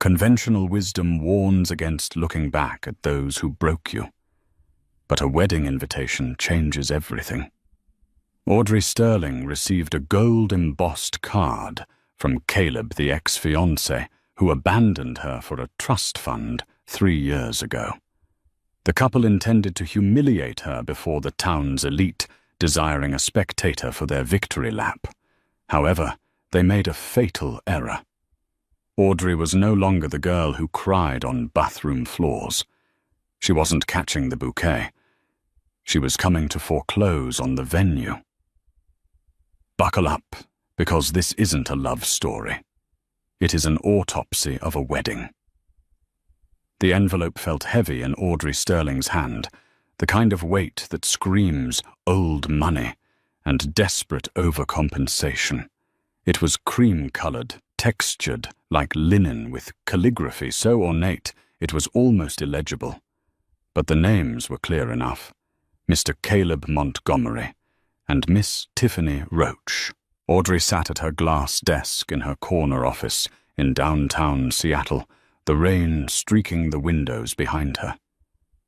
Conventional wisdom warns against looking back at those who broke you. But a wedding invitation changes everything. Audrey Sterling received a gold-embossed card from Caleb, the ex-fiancé, who abandoned her for a trust fund 3 years ago. The couple intended to humiliate her before the town's elite, desiring a spectator for their victory lap. However, they made a fatal error. Audrey was no longer the girl who cried on bathroom floors. She wasn't catching the bouquet. She was coming to foreclose on the venue. Buckle up, because this isn't a love story. It is an autopsy of a wedding. The envelope felt heavy in Audrey Sterling's hand, the kind of weight that screams old money and desperate overcompensation. It was cream-colored, textured like linen with calligraphy so ornate it was almost illegible. But the names were clear enough. Mr. Caleb Montgomery and Miss Tiffany Roach. Audrey sat at her glass desk in her corner office in downtown Seattle, the rain streaking the windows behind her.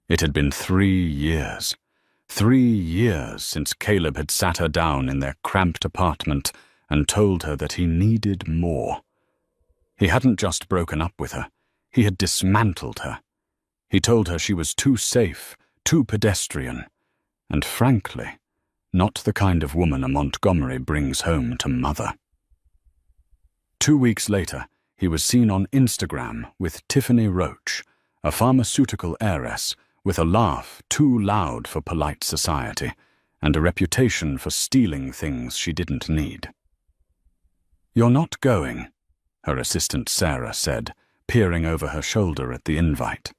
It had been 3 years. 3 years since Caleb had sat her down in their cramped apartment and told her that he needed more. He hadn't just broken up with her, he had dismantled her. He told her she was too safe, too pedestrian, and frankly, not the kind of woman a Montgomery brings home to mother. 2 weeks later, he was seen on Instagram with Tiffany Roach, a pharmaceutical heiress with a laugh too loud for polite society and a reputation for stealing things she didn't need. "You're not going," her assistant Sarah said, peering over her shoulder at the invite.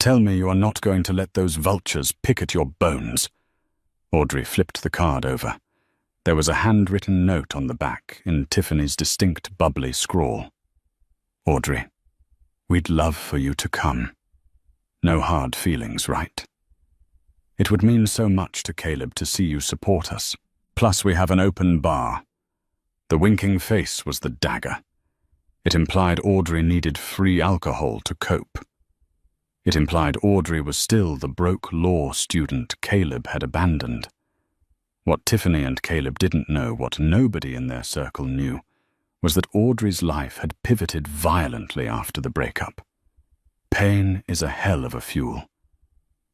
"Tell me you are not going to let those vultures pick at your bones." Audrey flipped the card over. There was a handwritten note on the back in Tiffany's distinct bubbly scrawl. "Audrey, we'd love for you to come. No hard feelings, right? It would mean so much to Caleb to see you support us. Plus we have an open bar." The winking face was the dagger. It implied Audrey needed free alcohol to cope. It implied Audrey was still the broke law student Caleb had abandoned. What Tiffany and Caleb didn't know, what nobody in their circle knew, was that Audrey's life had pivoted violently after the breakup. Pain is a hell of a fuel.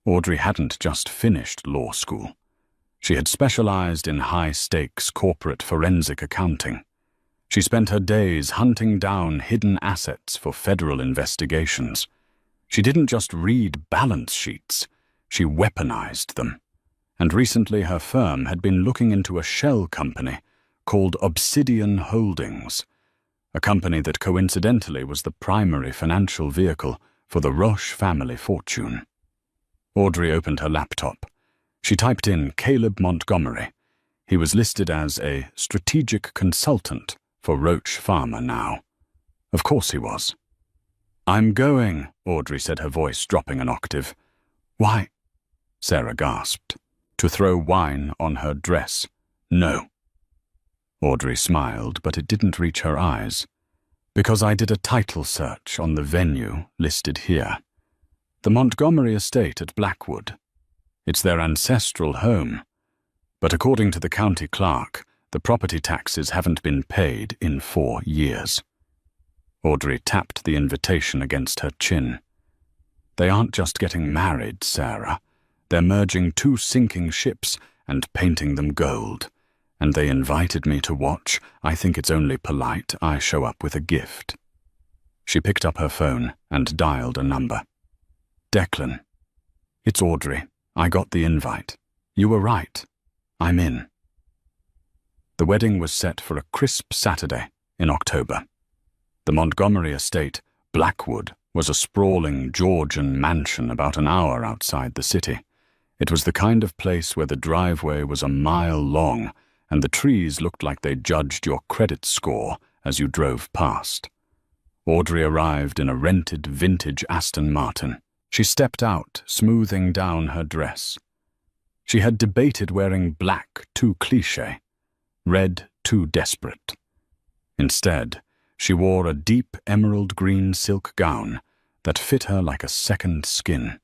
Audrey hadn't just finished law school. She had specialized in high-stakes corporate forensic accounting. She spent her days hunting down hidden assets for federal investigations. She didn't just read balance sheets, she weaponized them. And recently her firm had been looking into a shell company called Obsidian Holdings, a company that coincidentally was the primary financial vehicle for the Roche family fortune. Audrey opened her laptop. She typed in Caleb Montgomery. He was listed as a strategic consultant for Roche Pharma now. Of course he was. "I'm going," Audrey said, her voice dropping an octave. "Why?" Sarah gasped. To throw wine on her dress. "No." Audrey smiled, but it didn't reach her eyes. "Because I did a title search on the venue listed here. The Montgomery estate at Blackwood. It's their ancestral home. But according to the county clerk, the property taxes haven't been paid in 4 years. Audrey tapped the invitation against her chin. "They aren't just getting married, Sarah. They're merging 2 sinking ships and painting them gold. And they invited me to watch. I think it's only polite I show up with a gift." She picked up her phone and dialed a number. "Declan. It's Audrey. I got the invite. You were right. I'm in." The wedding was set for a crisp Saturday in October. The Montgomery estate, Blackwood, was a sprawling Georgian mansion about an hour outside the city. It was the kind of place where the driveway was a mile long and the trees looked like they judged your credit score as you drove past. Audrey arrived in a rented vintage Aston Martin. She stepped out, smoothing down her dress. She had debated wearing black too cliché, red too desperate. Instead, She wore a deep emerald green silk gown that fit her like a second skin.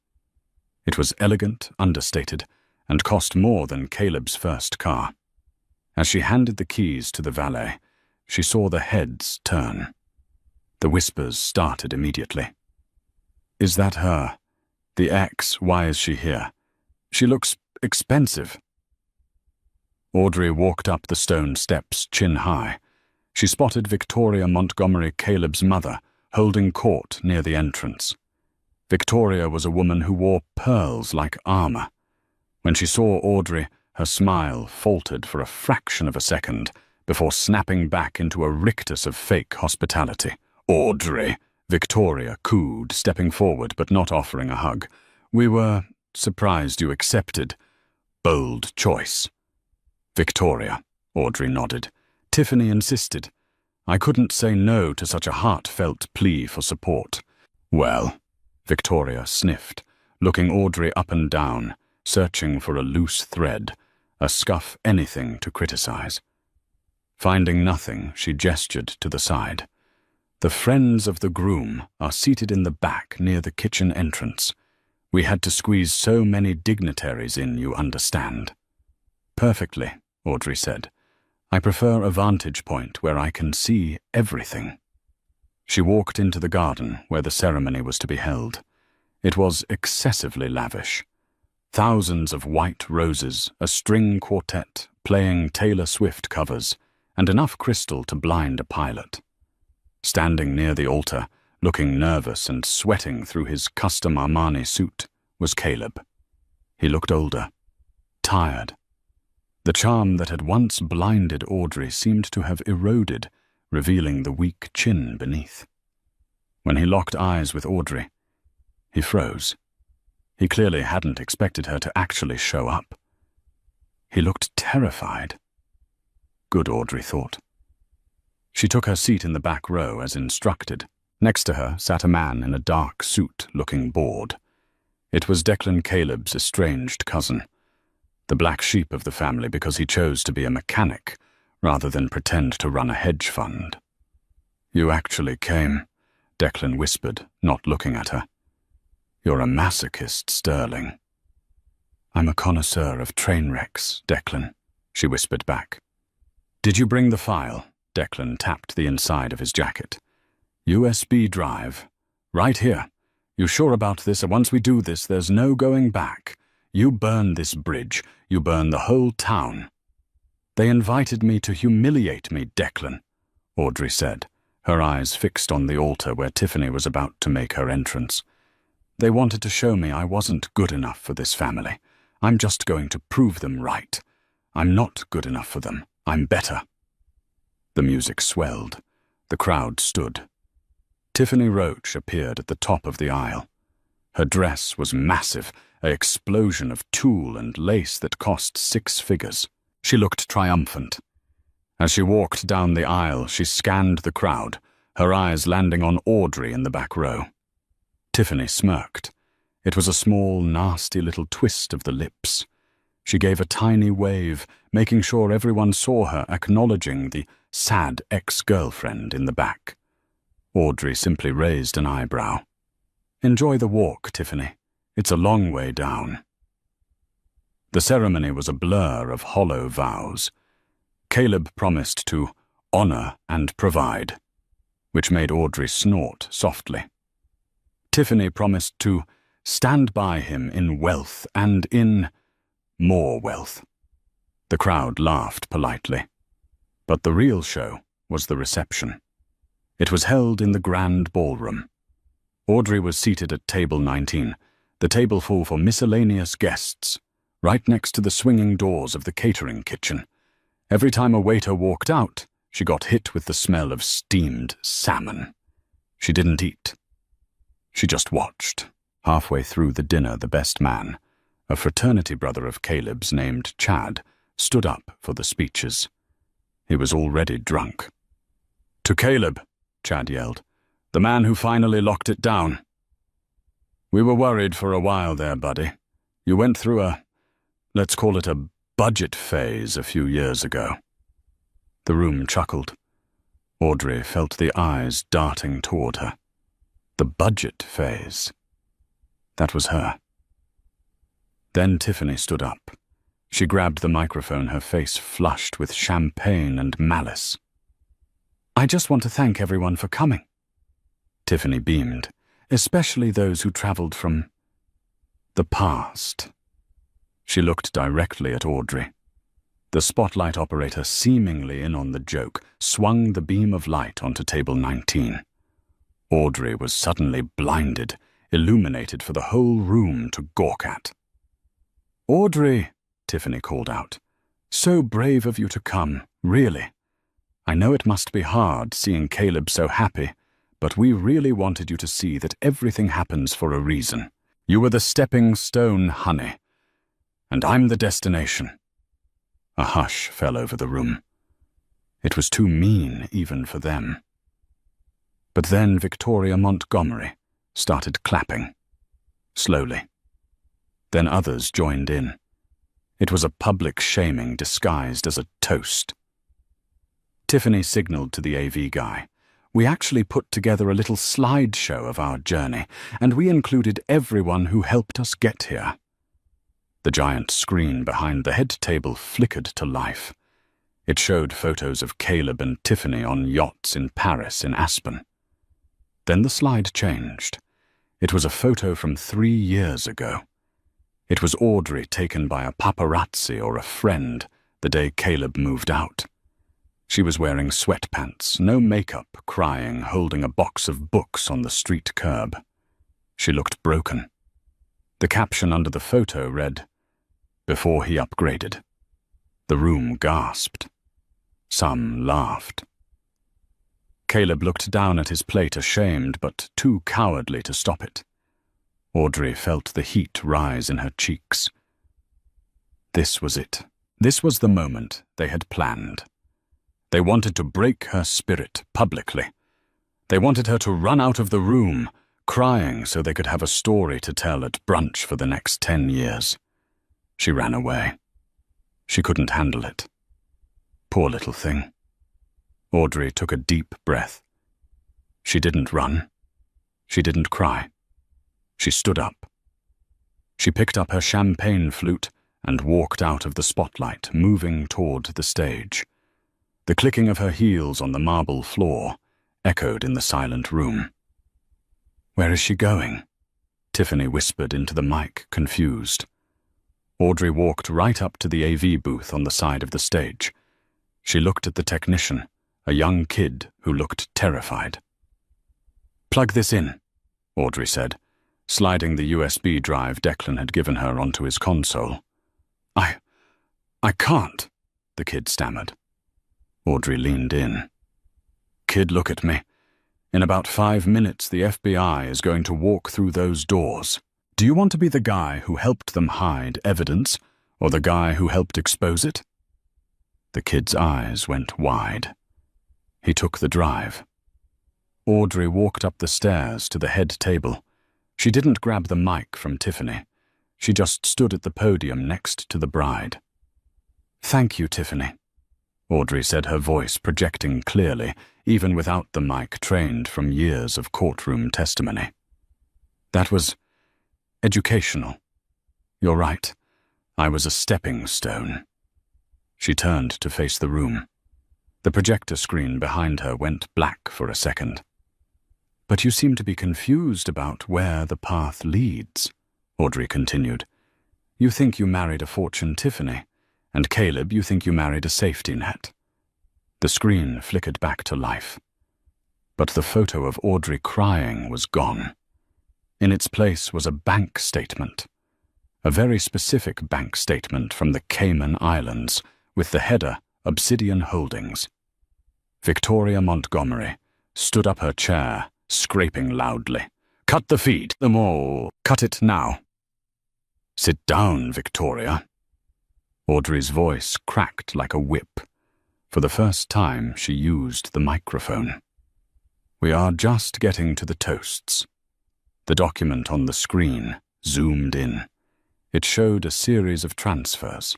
It was elegant, understated, and cost more than Caleb's first car. As she handed the keys to the valet, she saw the heads turn. The whispers started immediately. "Is that her? The ex, why is she here? She looks expensive." Audrey walked up the stone steps, chin high. She spotted Victoria Montgomery Caleb's mother, holding court near the entrance. Victoria was a woman who wore pearls like armor. When she saw Audrey, her smile faltered for a fraction of a second before snapping back into a rictus of fake hospitality. "Audrey," Victoria cooed, stepping forward but not offering a hug. "We were surprised you accepted. Bold choice." "Victoria," Audrey nodded. "Tiffany insisted. I couldn't say no to such a heartfelt plea for support." "Well," Victoria sniffed, looking Audrey up and down, searching for a loose thread, a scuff, anything to criticize. Finding nothing, she gestured to the side. "The friends of the groom are seated in the back near the kitchen entrance. We had to squeeze so many dignitaries in, you understand." "Perfectly," Audrey said. "I prefer a vantage point where I can see everything." She walked into the garden where the ceremony was to be held. It was excessively lavish. Thousands of white roses, a string quartet playing Taylor Swift covers, and enough crystal to blind a pilot. Standing near the altar, looking nervous and sweating through his custom Armani suit, was Caleb. He looked older, tired. The charm that had once blinded Audrey seemed to have eroded, revealing the weak chin beneath. When he locked eyes with Audrey, he froze. He clearly hadn't expected her to actually show up. He looked terrified. Good, Audrey thought. She took her seat in the back row as instructed. Next to her sat a man in a dark suit, looking bored. It was Declan Caleb's estranged cousin, the black sheep of the family because he chose to be a mechanic rather than pretend to run a hedge fund. "You actually came," Declan whispered, not looking at her. "You're a masochist, Sterling." "I'm a connoisseur of train wrecks, Declan," she whispered back. "Did you bring the file?" Declan tapped the inside of his jacket. "USB drive. Right here. You sure about this? Once we do this, there's no going back. You burn this bridge. You burn the whole town." "They invited me to humiliate me, Declan," Audrey said, her eyes fixed on the altar where Tiffany was about to make her entrance. "They wanted to show me I wasn't good enough for this family. I'm just going to prove them right. I'm not good enough for them. I'm better." The music swelled. The crowd stood. Tiffany Roach appeared at the top of the aisle. Her dress was massive, an explosion of tulle and lace that cost 6 figures. She looked triumphant. As she walked down the aisle, she scanned the crowd, her eyes landing on Audrey in the back row. Tiffany smirked. It was a small, nasty little twist of the lips. She gave a tiny wave, making sure everyone saw her, acknowledging the sad ex-girlfriend in the back. Audrey simply raised an eyebrow. "Enjoy the walk, Tiffany. It's a long way down." The ceremony was a blur of hollow vows. Caleb promised to honor and provide, which made Audrey snort softly. Tiffany promised to stand by him in wealth and in more wealth. The crowd laughed politely. But the real show was the reception. It was held in the grand ballroom. Audrey was seated at table 19, the table full for miscellaneous guests, right next to the swinging doors of the catering kitchen. Every time a waiter walked out, she got hit with the smell of steamed salmon. She didn't eat. She just watched. Halfway through the dinner, the best man, a fraternity brother of Caleb's named Chad, stood up for the speeches. He was already drunk. "To Caleb," Chad yelled, "the man who finally locked it down. We were worried for a while there, buddy. You went through let's call it a budget phase a few years ago." The room chuckled. Audrey felt the eyes darting toward her. The budget phase. That was her. Then Tiffany stood up. She grabbed the microphone, her face flushed with champagne and malice. "I just want to thank everyone for coming." Tiffany beamed, especially those who traveled from the past. She looked directly at Audrey. The spotlight operator, seemingly in on the joke, swung the beam of light onto table 19. Audrey was suddenly blinded, illuminated for the whole room to gawk at. "Audrey," Tiffany called out, "so brave of you to come, really. I know it must be hard seeing Caleb so happy, but we really wanted you to see that everything happens for a reason. You were the stepping stone, honey, and I'm the destination." A hush fell over the room. It was too mean even for them. But then Victoria Montgomery started clapping. Slowly. Then others joined in. It was a public shaming disguised as a toast. Tiffany signaled to the AV guy. "We actually put together a little slideshow of our journey, and we included everyone who helped us get here." The giant screen behind the head table flickered to life. It showed photos of Caleb and Tiffany on yachts in Paris and Aspen. Then the slide changed. It was a photo from 3 years ago. It was Audrey taken by a paparazzi or a friend the day Caleb moved out. She was wearing sweatpants, no makeup, crying, holding a box of books on the street curb. She looked broken. The caption under the photo read, "Before he upgraded." The room gasped. Some laughed. Caleb looked down at his plate, ashamed but too cowardly to stop it. Audrey felt the heat rise in her cheeks. This was it. This was the moment they had planned. They wanted to break her spirit publicly. They wanted her to run out of the room, crying so they could have a story to tell at brunch for the next 10 years. She ran away. She couldn't handle it. Poor little thing. Audrey took a deep breath. She didn't run. She didn't cry. She stood up. She picked up her champagne flute and walked out of the spotlight, moving toward the stage. The clicking of her heels on the marble floor echoed in the silent room. "Where is she going?" Tiffany whispered into the mic, confused. Audrey walked right up to the AV booth on the side of the stage. She looked at the technician, a young kid who looked terrified. "Plug this in," Audrey said, sliding the USB drive Declan had given her onto his console. I can't," the kid stammered. Audrey leaned in. "Kid, look at me. In about 5 minutes, the FBI is going to walk through those doors. Do you want to be the guy who helped them hide evidence, or the guy who helped expose it?" The kid's eyes went wide. He took the drive. Audrey walked up the stairs to the head table. She didn't grab the mic from Tiffany. She just stood at the podium next to the bride. "Thank you, Tiffany," Audrey said, her voice projecting clearly, even without the mic trained from years of courtroom testimony. "That was educational. You're right. I was a stepping stone." She turned to face the room. The projector screen behind her went black for a second. "But you seem to be confused about where the path leads," Audrey continued. "You think you married a fortune Tiffany, and Caleb, you think you married a safety net." The screen flickered back to life. But the photo of Audrey crying was gone. In its place was a bank statement. A very specific bank statement from the Cayman Islands, with the header, Obsidian Holdings. Victoria Montgomery stood up her chair, scraping loudly. "Cut the feed, them all. Cut it now." "Sit down, Victoria." Audrey's voice cracked like a whip. For the first time, she used the microphone. "We are just getting to the toasts." The document on the screen zoomed in. It showed a series of transfers.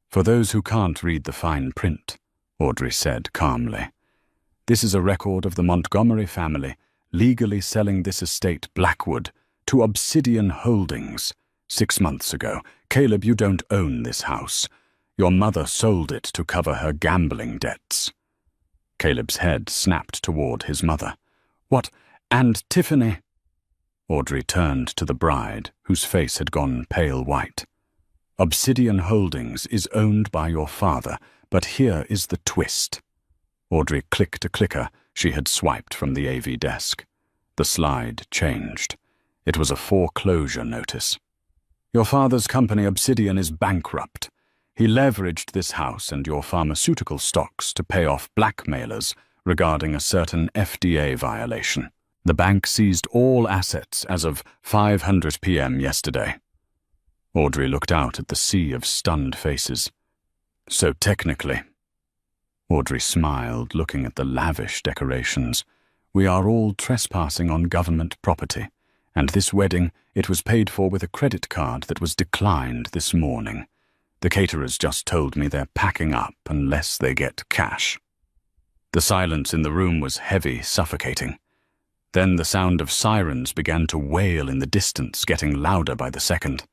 "For those who can't read the fine print," Audrey said calmly, This is a record of the Montgomery family legally selling this estate Blackwood to Obsidian Holdings 6 months ago. Caleb, you don't own this house. Your mother sold it to cover her gambling debts. Caleb's head snapped toward his mother. What? And Tiffany? Audrey turned to the bride, whose face had gone pale white. Obsidian Holdings is owned by your father, but here is the twist. Audrey clicked a clicker she had swiped from the AV desk. The slide changed. It was a foreclosure notice. Your father's company Obsidian is bankrupt. He leveraged this house and your pharmaceutical stocks to pay off blackmailers regarding a certain FDA violation. The bank seized all assets as of 5:00 p.m. yesterday. Audrey looked out at the sea of stunned faces. So technically, Audrey smiled, looking at the lavish decorations, we are all trespassing on government property, and this wedding, it was paid for with a credit card that was declined this morning. The caterers just told me they're packing up unless they get cash. The silence in the room was heavy, suffocating. Then the sound of sirens began to wail in the distance, getting louder by the second.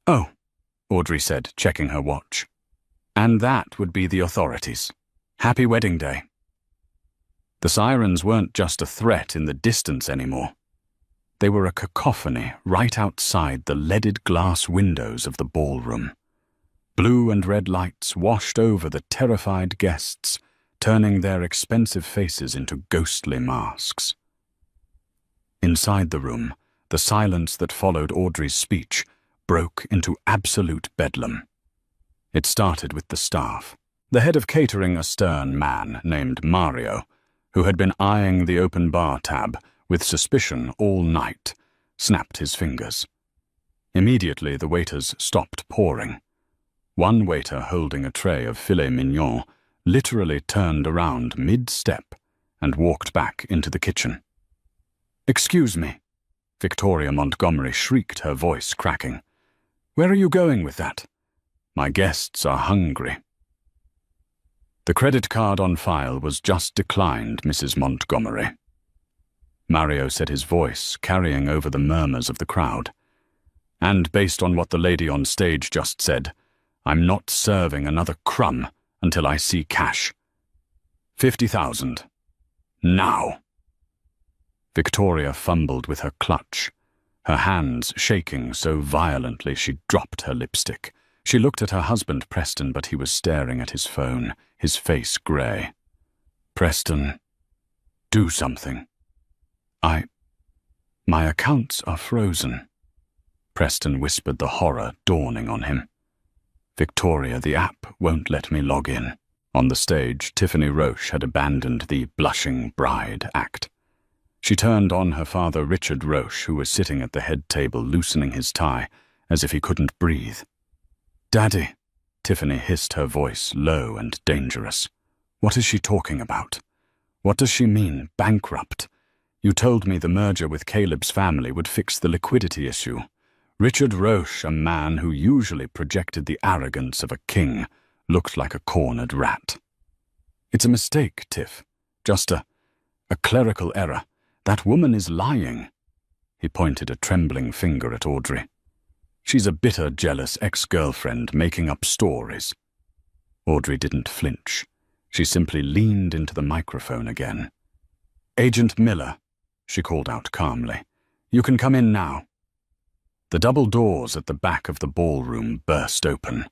Oh, Audrey said, checking her watch. And that would be the authorities. Happy wedding day. The sirens weren't just a threat in the distance anymore. They were a cacophony right outside the leaded glass windows of the ballroom. Blue and red lights washed over the terrified guests, turning their expensive faces into ghostly masks. Inside the room, the silence that followed Audrey's speech broke into absolute bedlam. It started with the staff. The head of catering, a stern man named Mario, who had been eyeing the open bar tab with suspicion all night, snapped his fingers. Immediately the waiters stopped pouring. One waiter holding a tray of filet mignon literally turned around mid-step and walked back into the kitchen. "Excuse me," Victoria Montgomery shrieked, her voice cracking. "Where are you going with that? My guests are hungry." "The credit card on file was just declined, Mrs. Montgomery," Mario said, his voice carrying over the murmurs of the crowd. "And based on what the lady on stage just said, I'm not serving another crumb until I see cash. 50,000. Now." Victoria fumbled with her clutch, her hands shaking so violently she dropped her lipstick. She looked at her husband, Preston, but he was staring at his phone, his face grey. "Preston, do something. My accounts are frozen," Preston whispered, the horror dawning on him. "Victoria, the app won't let me log in." On the stage, Tiffany Roche had abandoned the blushing bride act. She turned on her father, Richard Roche, who was sitting at the head table loosening his tie, as if he couldn't breathe. "Daddy," Tiffany hissed, her voice low and dangerous. "What is she talking about? What does she mean, bankrupt? You told me the merger with Caleb's family would fix the liquidity issue. Richard Roche, a man who usually projected the arrogance of a king, looked like a cornered rat." "It's a mistake, Tiff. Just a clerical error. That woman is lying." He pointed a trembling finger at Audrey. "She's a bitter, jealous ex-girlfriend making up stories." Audrey didn't flinch. She simply leaned into the microphone again. "Agent Miller," she called out calmly, "you can come in now." The double doors at the back of the ballroom burst open.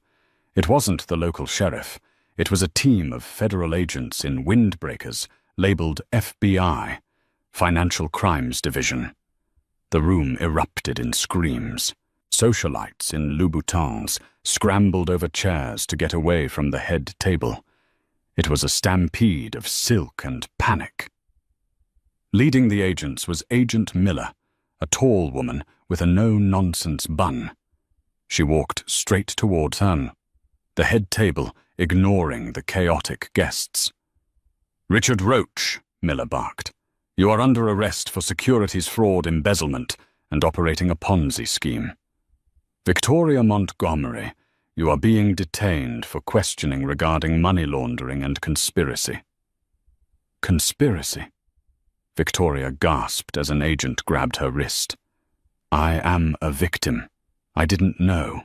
It wasn't the local sheriff. It was a team of federal agents in windbreakers labeled FBI, Financial Crimes Division. The room erupted in screams. Socialites in Louboutins scrambled over chairs to get away from the head table. It was a stampede of silk and panic. Leading the agents was Agent Miller, a tall woman with a no-nonsense bun. She walked straight towards her, the head table ignoring the chaotic guests. "Richard Roche," Miller barked, "you are under arrest for securities fraud, embezzlement, and operating a Ponzi scheme. Victoria Montgomery, you are being detained for questioning regarding money laundering and conspiracy." Conspiracy? Victoria gasped as an agent grabbed her wrist. I am a victim. I didn't know.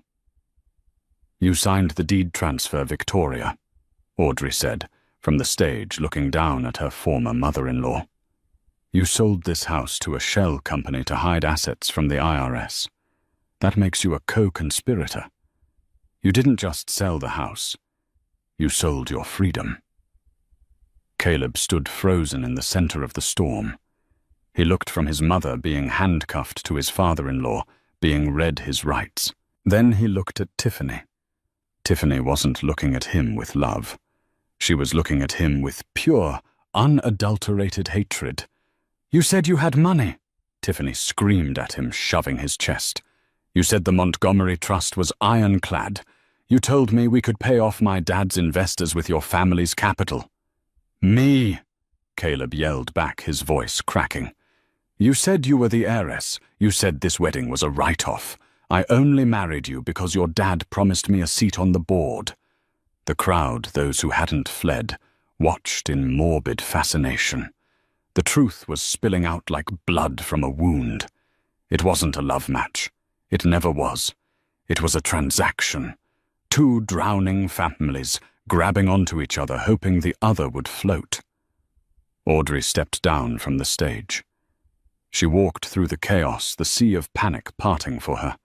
You signed the deed transfer, Victoria, Audrey said, from the stage looking down at her former mother-in-law. You sold this house to a shell company to hide assets from the IRS. That makes you a co-conspirator. You didn't just sell the house. You sold your freedom. Caleb stood frozen in the center of the storm. He looked from his mother being handcuffed to his father-in-law, being read his rights. Then he looked at Tiffany. Tiffany wasn't looking at him with love. She was looking at him with pure, unadulterated hatred. You said you had money, Tiffany screamed at him, shoving his chest. You said the Montgomery Trust was ironclad. You told me we could pay off my dad's investors with your family's capital. Me, Caleb yelled back, his voice cracking. You said you were the heiress. You said this wedding was a write-off. I only married you because your dad promised me a seat on the board. The crowd, those who hadn't fled, watched in morbid fascination. The truth was spilling out like blood from a wound. It wasn't a love match. It never was. It was a transaction. Two drowning families grabbing onto each other, hoping the other would float. Audrey stepped down from the stage. She walked through the chaos, the sea of panic parting for her.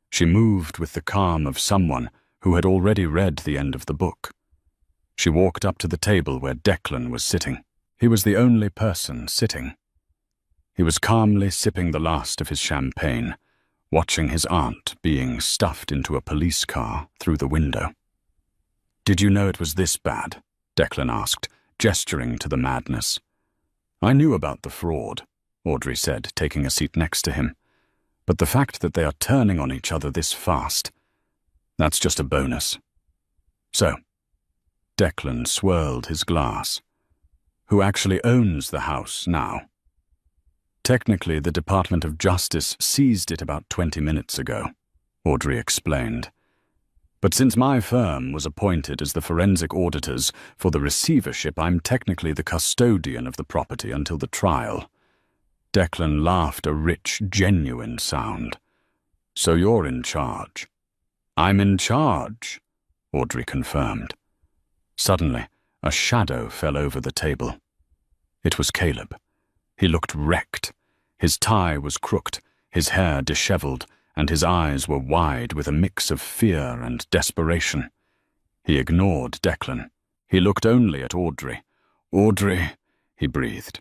She moved with the calm of someone who had already read the end of the book. She walked up to the table where Declan was sitting. He was the only person sitting. He was calmly sipping the last of his champagne, watching his aunt being stuffed into a police car through the window. Did you know it was this bad? Declan asked, gesturing to the madness. I knew about the fraud, Audrey said, taking a seat next to him. But the fact that they are turning on each other this fast, that's just a bonus. So, Declan swirled his glass. Who actually owns the house now? Technically, the Department of Justice seized it about 20 minutes ago, Audrey explained. But since my firm was appointed as the forensic auditors for the receivership, I'm technically the custodian of the property until the trial. Declan laughed a rich, genuine sound. So you're in charge. I'm in charge, Audrey confirmed. Suddenly, a shadow fell over the table. It was Caleb. He looked wrecked. His tie was crooked, his hair disheveled, and his eyes were wide with a mix of fear and desperation. He ignored Declan. He looked only at Audrey. Audrey, he breathed.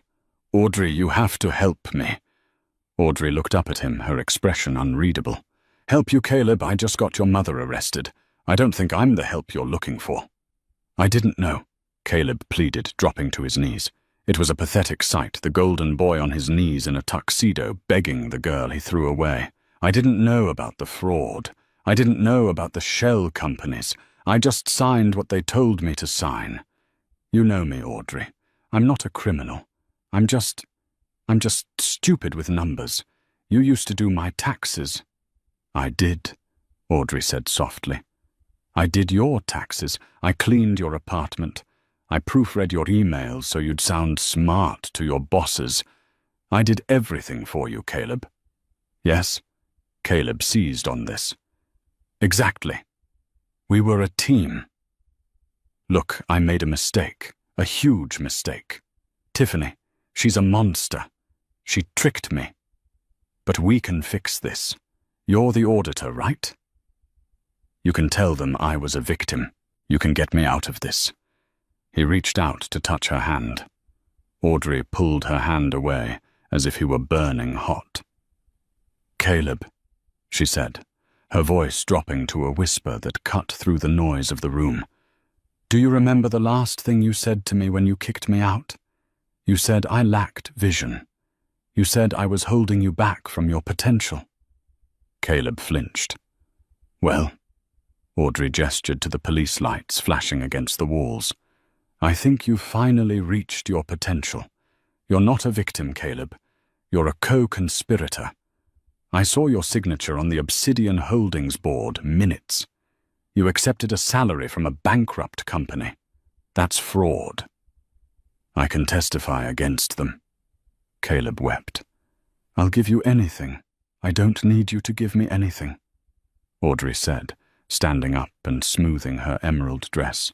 Audrey, you have to help me. Audrey looked up at him, her expression unreadable. Help you, Caleb? I just got your mother arrested. I don't think I'm the help you're looking for. I didn't know, Caleb pleaded, dropping to his knees. It was a pathetic sight, the golden boy on his knees in a tuxedo, begging the girl he threw away. I didn't know about the fraud. I didn't know about the shell companies. I just signed what they told me to sign. You know me, Audrey. I'm not a criminal. I'm just stupid with numbers. You used to do my taxes. I did, Audrey said softly. I did your taxes. I cleaned your apartment. I proofread your emails so you'd sound smart to your bosses. I did everything for you, Caleb. Yes? Caleb seized on this. Exactly. We were a team. Look, I made a mistake. A huge mistake. Tiffany, she's a monster. She tricked me. But we can fix this. You're the auditor, right? You can tell them I was a victim. You can get me out of this. He reached out to touch her hand. Audrey pulled her hand away as if he were burning hot. Caleb, she said, her voice dropping to a whisper that cut through the noise of the room. Do you remember the last thing you said to me when you kicked me out? You said I lacked vision. You said I was holding you back from your potential. Caleb flinched. Well, Audrey gestured to the police lights flashing against the walls. I think you've finally reached your potential. You're not a victim, Caleb. You're a co-conspirator. I saw your signature on the Obsidian Holdings board minutes. You accepted a salary from a bankrupt company. That's fraud. I can testify against them. Caleb wept. I'll give you anything. I don't need you to give me anything, Audrey said, standing up and smoothing her emerald dress.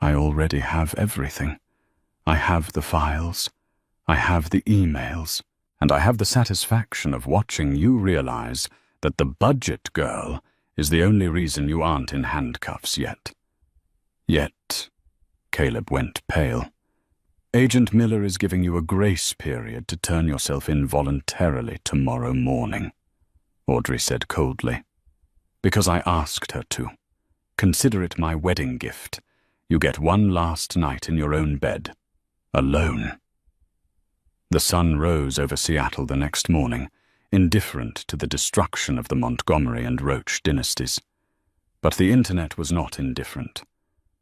I already have everything. I have the files. I have the emails. And I have the satisfaction of watching you realize that the budget girl is the only reason you aren't in handcuffs yet. Yet, Caleb went pale. Agent Miller is giving you a grace period to turn yourself in voluntarily tomorrow morning, Audrey said coldly. Because I asked her to. Consider it my wedding gift. You get one last night in your own bed. Alone. The sun rose over Seattle the next morning, indifferent to the destruction of the Montgomery and Roach dynasties. But the internet was not indifferent.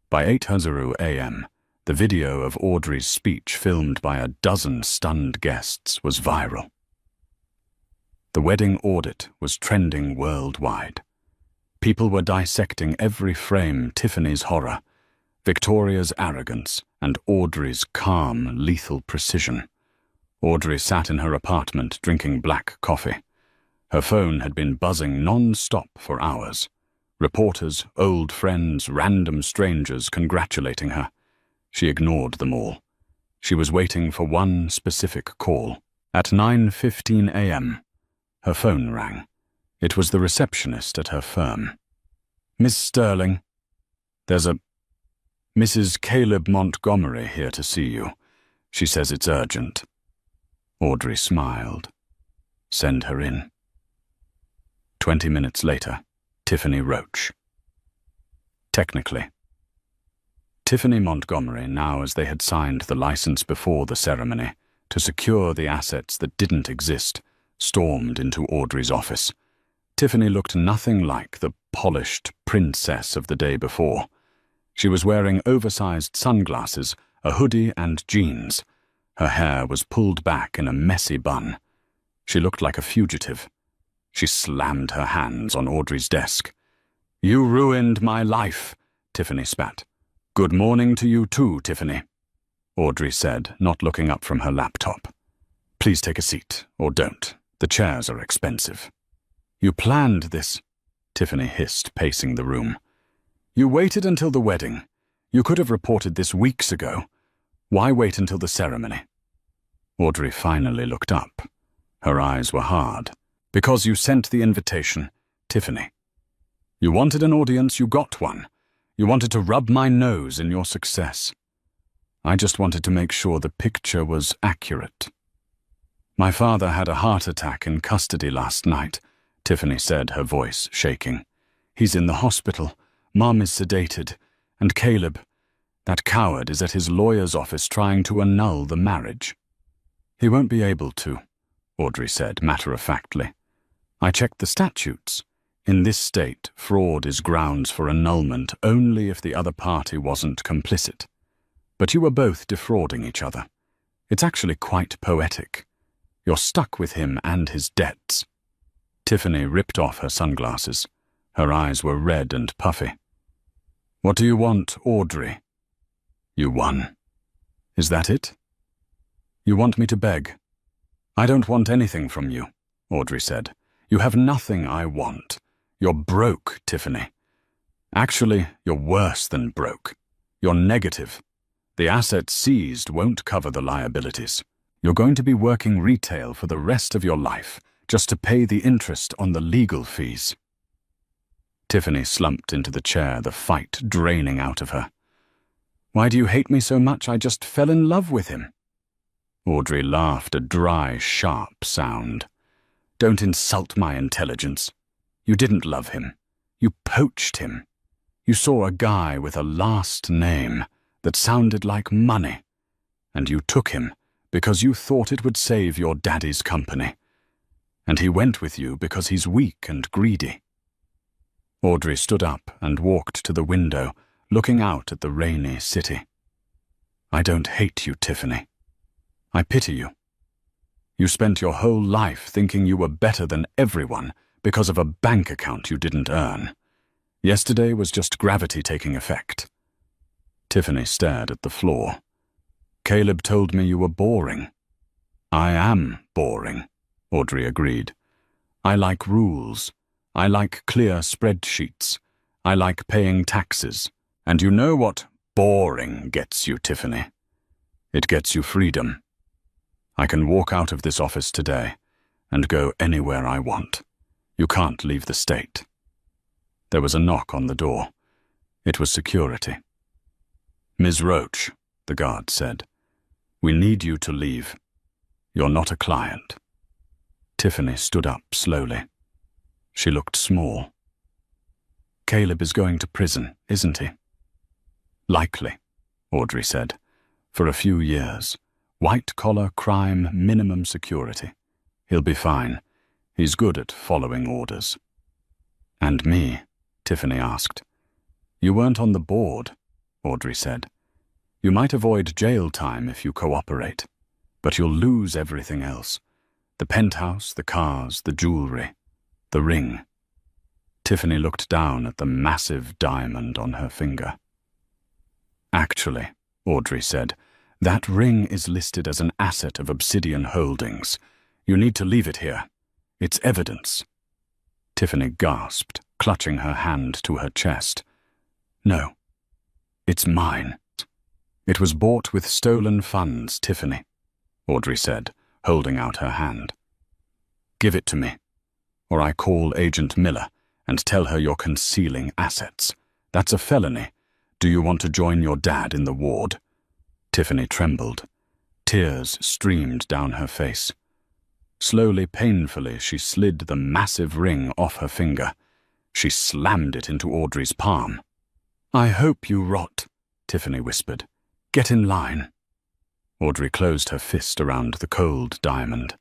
By 8:00 a.m., the video of Audrey's speech filmed by a dozen stunned guests was viral. The wedding audit was trending worldwide. People were dissecting every frame: Tiffany's horror, Victoria's arrogance, and Audrey's calm, lethal precision. Audrey sat in her apartment drinking black coffee. Her phone had been buzzing non-stop for hours. Reporters, old friends, random strangers congratulating her. She ignored them all. She was waiting for one specific call. At 9:15 a.m., her phone rang. It was the receptionist at her firm. Miss Sterling, there's a Mrs. Caleb Montgomery here to see you. She says it's urgent. Audrey smiled. Send her in. 20 minutes later, Tiffany Roach. Technically. Tiffany Montgomery, now as they had signed the license before the ceremony, to secure the assets that didn't exist, stormed into Audrey's office. Tiffany looked nothing like the polished princess of the day before. She was wearing oversized sunglasses, a hoodie, and jeans. Her hair was pulled back in a messy bun. She looked like a fugitive. She slammed her hands on Audrey's desk. You ruined my life, Tiffany spat. Good morning to you too, Tiffany, Audrey said, not looking up from her laptop. Please take a seat, or don't. The chairs are expensive. You planned this, Tiffany hissed, pacing the room. You waited until the wedding. You could have reported this weeks ago. Why wait until the ceremony? Audrey finally looked up. Her eyes were hard. Because you sent the invitation, Tiffany. You wanted an audience, you got one. You wanted to rub my nose in your success. I just wanted to make sure the picture was accurate. My father had a heart attack in custody last night, Tiffany said, her voice shaking. He's in the hospital. Mom is sedated. And Caleb, that coward, is at his lawyer's office trying to annul the marriage. He won't be able to, Audrey said matter-of-factly. I checked the statutes. In this state, fraud is grounds for annulment only if the other party wasn't complicit. But you were both defrauding each other. It's actually quite poetic. You're stuck with him and his debts. Tiffany ripped off her sunglasses. Her eyes were red and puffy. What do you want, Audrey? You won. Is that it? You want me to beg? I don't want anything from you, Audrey said. You have nothing I want. You're broke, Tiffany. Actually, you're worse than broke. You're negative. The assets seized won't cover the liabilities. You're going to be working retail for the rest of your life, just to pay the interest on the legal fees. Tiffany slumped into the chair, the fight draining out of her. Why do you hate me so much? I just fell in love with him. Audrey laughed, a dry, sharp sound. Don't insult my intelligence. You didn't love him. You poached him. You saw a guy with a last name that sounded like money, and you took him because you thought it would save your daddy's company. And he went with you because he's weak and greedy. Audrey stood up and walked to the window, looking out at the rainy city. I don't hate you, Tiffany. I pity you. You spent your whole life thinking you were better than everyone because of a bank account you didn't earn. Yesterday was just gravity taking effect. Tiffany stared at the floor. Caleb told me you were boring. I am boring, Audrey agreed. I like rules. I like clear spreadsheets. I like paying taxes. And you know what boring gets you, Tiffany? It gets you freedom. I can walk out of this office today and go anywhere I want. You can't leave the state. There was a knock on the door. It was security. Ms. Roach, the guard said, we need you to leave. You're not a client. Tiffany stood up slowly. She looked small. Caleb is going to prison, isn't he? Likely, Audrey said. For a few years. White-collar crime, minimum security. He'll be fine. He's good at following orders. And me? Tiffany asked. You weren't on the board, Audrey said. You might avoid jail time if you cooperate, but you'll lose everything else. The penthouse, the cars, the jewelry, the ring. Tiffany looked down at the massive diamond on her finger. Actually, Audrey said, that ring is listed as an asset of Obsidian Holdings. You need to leave it here. It's evidence. Tiffany gasped, clutching her hand to her chest. No, it's mine. It was bought with stolen funds, Tiffany, Audrey said, holding out her hand. Give it to me, or I call Agent Miller and tell her you're concealing assets. That's a felony. Do you want to join your dad in the ward? Tiffany trembled. Tears streamed down her face. Slowly, painfully, she slid the massive ring off her finger. She slammed it into Audrey's palm. I hope you rot, Tiffany whispered. Get in line. Audrey closed her fist around the cold diamond.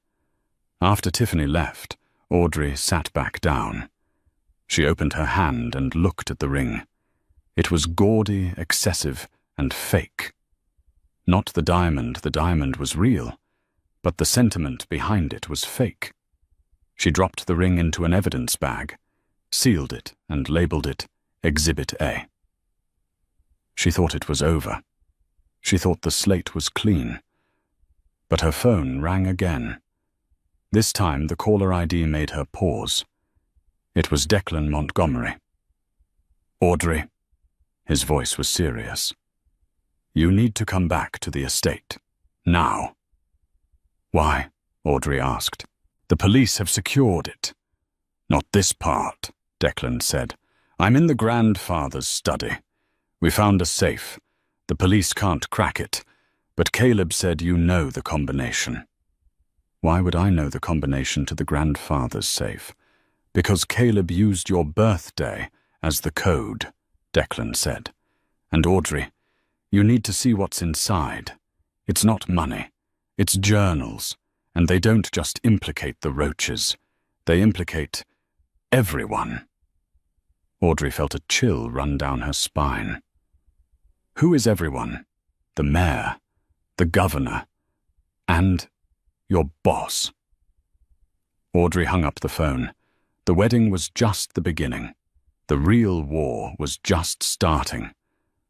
After Tiffany left, Audrey sat back down. She opened her hand and looked at the ring. It was gaudy, excessive, and fake. Not the diamond was real, but the sentiment behind it was fake. She dropped the ring into an evidence bag, sealed it, and labeled it Exhibit A. She thought it was over. She thought the slate was clean. But her phone rang again. This time the caller ID made her pause. It was Declan Montgomery. Audrey. His voice was serious. You need to come back to the estate. Now. Why? Audrey asked. The police have secured it. Not this part, Declan said. I'm in the grandfather's study. We found a safe. The police can't crack it, but Caleb said you know the combination. Why would I know the combination to the grandfather's safe? Because Caleb used your birthday as the code, Declan said. And Audrey, you need to see what's inside. It's not money. It's journals, and they don't just implicate the Roaches. They implicate everyone. Audrey felt a chill run down her spine. Who is everyone? The mayor, the governor, and your boss. Audrey hung up the phone. The wedding was just the beginning. The real war was just starting.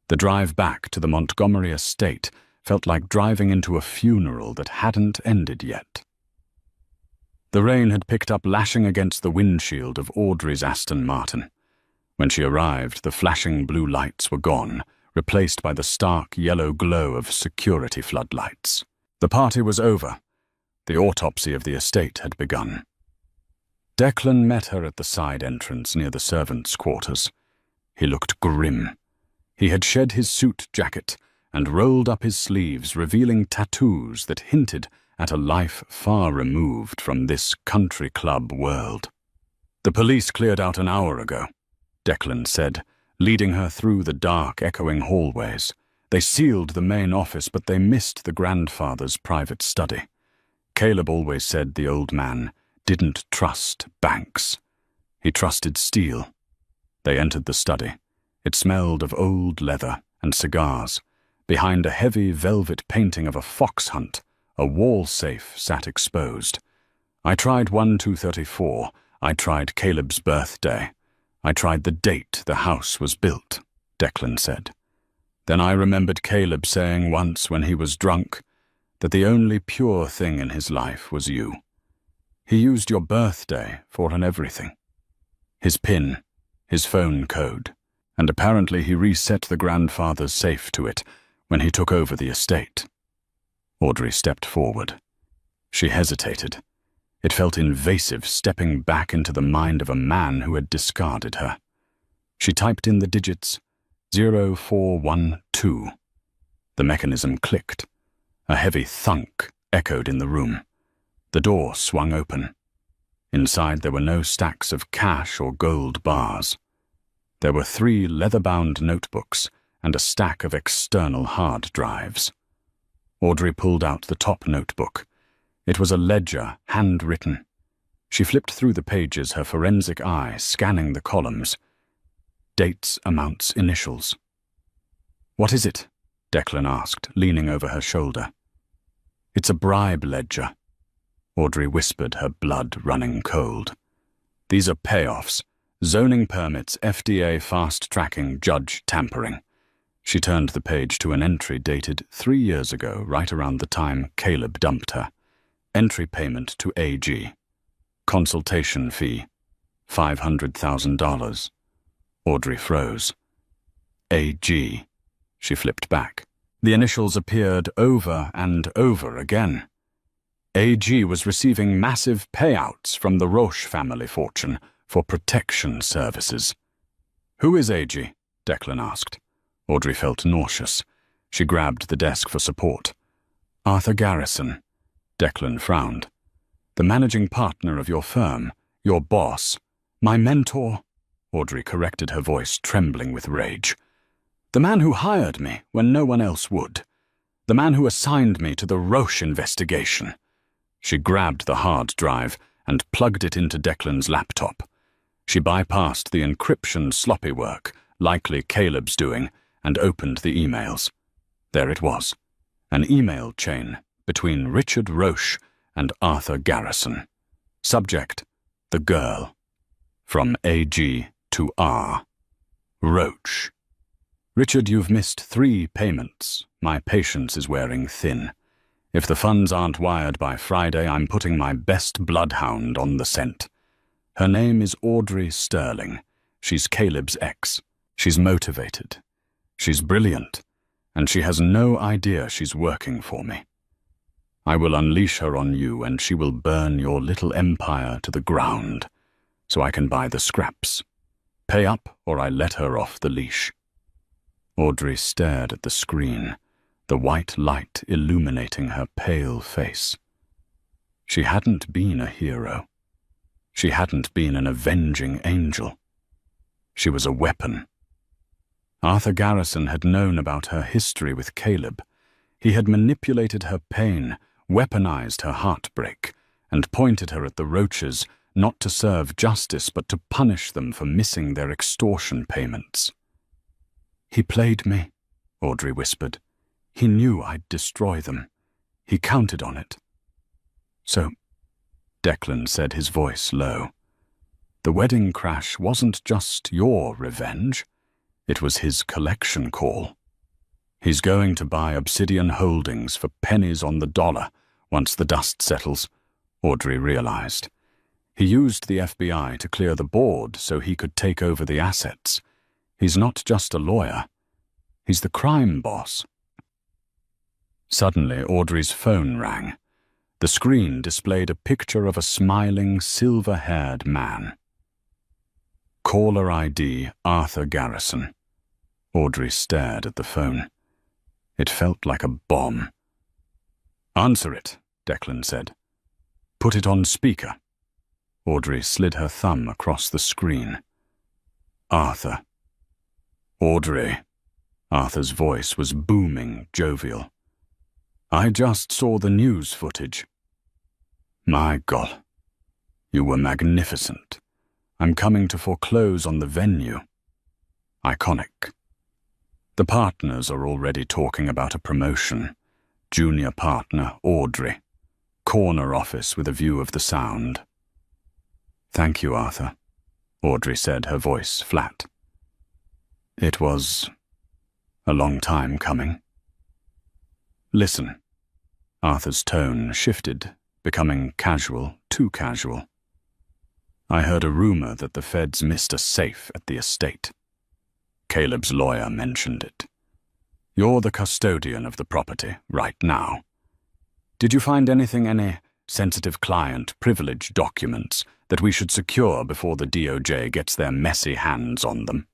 The drive back to the Montgomery estate felt like driving into a funeral that hadn't ended yet. The rain had picked up, lashing against the windshield of Audrey's Aston Martin. When she arrived, the flashing blue lights were gone, replaced by the stark yellow glow of security floodlights. The party was over. The autopsy of the estate had begun. Declan met her at the side entrance near the servants' quarters. He looked grim. He had shed his suit jacket and rolled up his sleeves, revealing tattoos that hinted at a life far removed from this country club world. The police cleared out an hour ago, Declan said, leading her through the dark, echoing hallways. They sealed the main office, but they missed the grandfather's private study. Caleb always said the old man didn't trust banks. He trusted steel. They entered the study. It smelled of old leather and cigars. Behind a heavy velvet painting of a fox hunt, a wall safe sat exposed. I tried 1234. I tried Caleb's birthday. I tried the date the house was built, Declan said. Then I remembered Caleb saying once when he was drunk that the only pure thing in his life was you. He used your birthday for an everything. His PIN, his phone code, and apparently he reset the grandfather's safe to it when he took over the estate. Audrey stepped forward. She hesitated. It felt invasive stepping back into the mind of a man who had discarded her. She typed in the digits 0412. The mechanism clicked. A heavy thunk echoed in the room. The door swung open. Inside there were no stacks of cash or gold bars. There were 3 leather-bound notebooks and a stack of external hard drives. Audrey pulled out the top notebook. It was a ledger, handwritten. She flipped through the pages, her forensic eye scanning the columns. Dates, amounts, initials. "What is it?" Declan asked, leaning over her shoulder. "It's a bribe ledger," Audrey whispered, her blood running cold. "These are payoffs. Zoning permits, FDA fast-tracking, judge tampering." She turned the page to an entry dated 3 years ago, right around the time Caleb dumped her. Entry payment to AG. Consultation fee, $500,000. Audrey froze. AG. She flipped back. The initials appeared over and over again. AG was receiving massive payouts from the Roche family fortune for protection services. "Who is AG?" Declan asked. Audrey felt nauseous. She grabbed the desk for support. "Arthur Garrison." Declan frowned. "The managing partner of your firm, your boss, my mentor," Audrey corrected, her voice trembling with rage. "The man who hired me when no one else would. The man who assigned me to the Roche investigation." She grabbed the hard drive and plugged it into Declan's laptop. She bypassed the encryption sloppy work, likely Caleb's doing, and opened the emails. There it was, an email chain between Richard Roche and Arthur Garrison. Subject, the girl. From AG to R. Roche. "Richard, you've missed 3 payments. My patience is wearing thin. If the funds aren't wired by Friday, I'm putting my best bloodhound on the scent. Her name is Audrey Sterling. She's Caleb's ex. She's motivated. She's brilliant. And she has no idea she's working for me. I will unleash her on you, and she will burn your little empire to the ground, so I can buy the scraps. Pay up, or I let her off the leash." Audrey stared at the screen, the white light illuminating her pale face. She hadn't been a hero. She hadn't been an avenging angel. She was a weapon. Arthur Garrison had known about her history with Caleb. He had manipulated her pain, weaponized her heartbreak, and pointed her at the Roaches, not to serve justice but to punish them for missing their extortion payments. "He played me," Audrey whispered. "He knew I'd destroy them. He counted on it." "So," Declan said, his voice low, "the wedding crash wasn't just your revenge. It was his collection call. He's going to buy Obsidian Holdings for pennies on the dollar once the dust settles," Audrey realized. "He used the FBI to clear the board so he could take over the assets. He's not just a lawyer. He's the crime boss." Suddenly, Audrey's phone rang. The screen displayed a picture of a smiling, silver-haired man. Caller ID Arthur Garrison. Audrey stared at the phone. It felt like a bomb. "Answer it," Declan said. "Put it on speaker." Audrey slid her thumb across the screen. "Arthur." "Audrey." Arthur's voice was booming, jovial. "I just saw the news footage. My God, you were magnificent. I'm coming to foreclose on the venue. Iconic. The partners are already talking about a promotion. Junior partner, Audrey. Corner office with a view of the Sound." "Thank you, Arthur," Audrey said, her voice flat. "It was A long time coming. Listen. Arthur's tone shifted, becoming casual, too casual. I heard a rumor that the feds missed a safe at the estate. Caleb's lawyer mentioned it. You're the custodian of the property right now. Did you find any sensitive client privilege documents that we should secure before the DOJ gets their messy hands on them?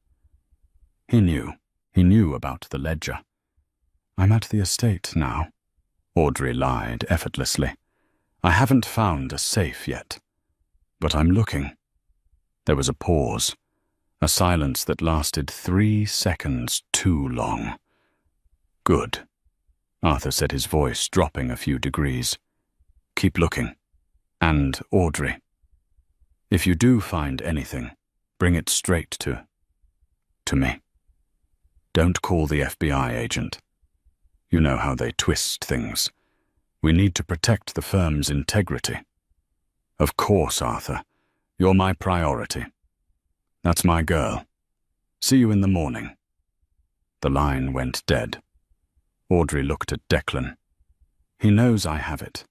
He knew about the ledger. I'm at the estate now. Audrey lied effortlessly. I haven't found a safe yet, but I'm looking. There was a pause, a silence that lasted 3 seconds too long. Good, Arthur said, his voice dropping a few degrees. Keep looking. And, Audrey, if you do find anything, bring it straight to me. Don't call the FBI agent. You know how they twist things. We need to protect the firm's integrity. Of course, Arthur. You're my priority. That's my girl. See you in the morning. The line went dead. Audrey looked at Declan. He knows I have it.